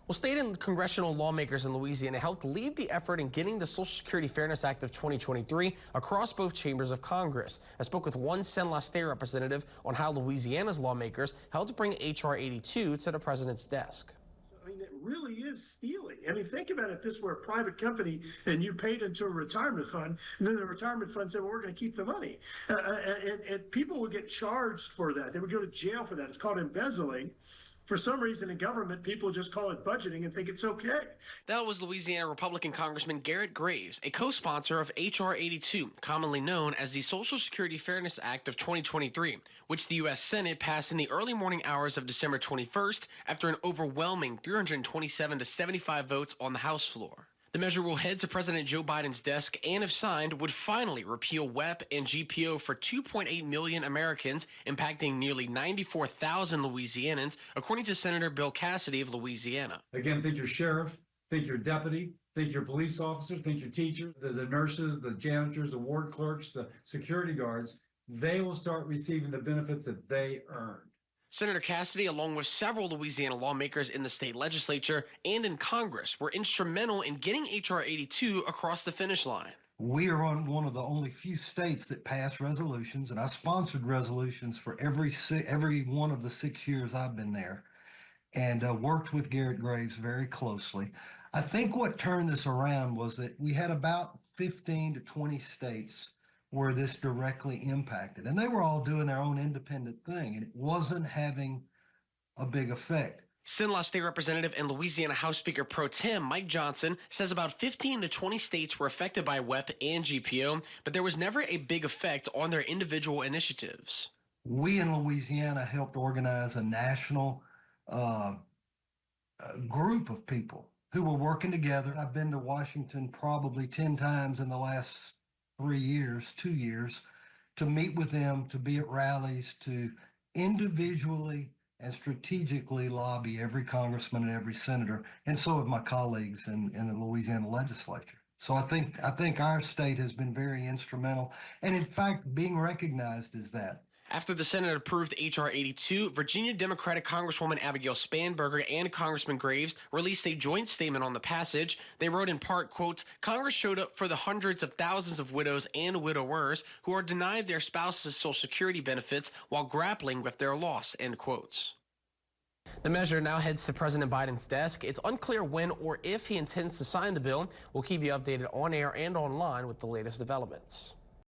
Well, state and congressional lawmakers in Louisiana helped lead the effort in getting the Social Security Fairness Act of 2023 across both chambers of Congress. I spoke with one Cenla State representative on how Louisiana's lawmakers helped bring H.R. 82 to the president's desk. I mean, it really is stealing. I mean, think about it this were a private company and you paid into a retirement fund, and then the retirement fund said, well, we're going to keep the money. And people would get charged for that. They would go to jail for that. It's called embezzling. For some reason in government, people just call it budgeting and think it's okay. That was Louisiana Republican Congressman Garrett Graves, a co-sponsor of H.R. 82, commonly known as the Social Security Fairness Act of 2023, which the U.S. Senate passed in the early morning hours of December 21st after an overwhelming 327 to 75 votes on the House floor. The measure will head to President Joe Biden's desk and, if signed, would finally repeal WEP and GPO for 2.8 million Americans, impacting nearly 94,000 Louisianans, according to Senator Bill Cassidy of Louisiana. Again, think your sheriff, think your deputy, think your police officer, think your teacher, the nurses, the janitors, the ward clerks, the security guards. They will start receiving the benefits that they earned. Senator Cassidy, along with several Louisiana lawmakers in the state legislature and in Congress, were instrumental in getting H.R. 82 across the finish line. We are on one of the only few states that pass resolutions, and I sponsored resolutions for every one of the 6 years I've been there, and worked with Garrett Graves very closely. I think what turned this around was that we had about 15 to 20 states where this directly impacted, and they were all doing their own independent thing, and it wasn't having a big effect. Cenla State Representative and Louisiana House Speaker Pro Tem Mike Johnson says about 15 to 20 states were affected by WEP and GPO, but there was never a big effect on their individual initiatives. We in Louisiana helped organize a national group of people who were working together. I've been to Washington probably 10 times in the last 2 years, to meet with them, to be at rallies, to individually and strategically lobby every congressman and every senator, and so have my colleagues in the Louisiana legislature. So I think our state has been very instrumental, and in fact, being recognized as that. After the Senate approved H.R. 82, Virginia Democratic Congresswoman Abigail Spanberger and Congressman Graves released a joint statement on the passage. They wrote in part, quote, "Congress showed up for the hundreds of thousands of widows and widowers who are denied their spouse's Social Security benefits while grappling with their loss," end quotes. The measure now heads to President Biden's desk. It's unclear when or if he intends to sign the bill. We'll keep you updated on air and online with the latest developments.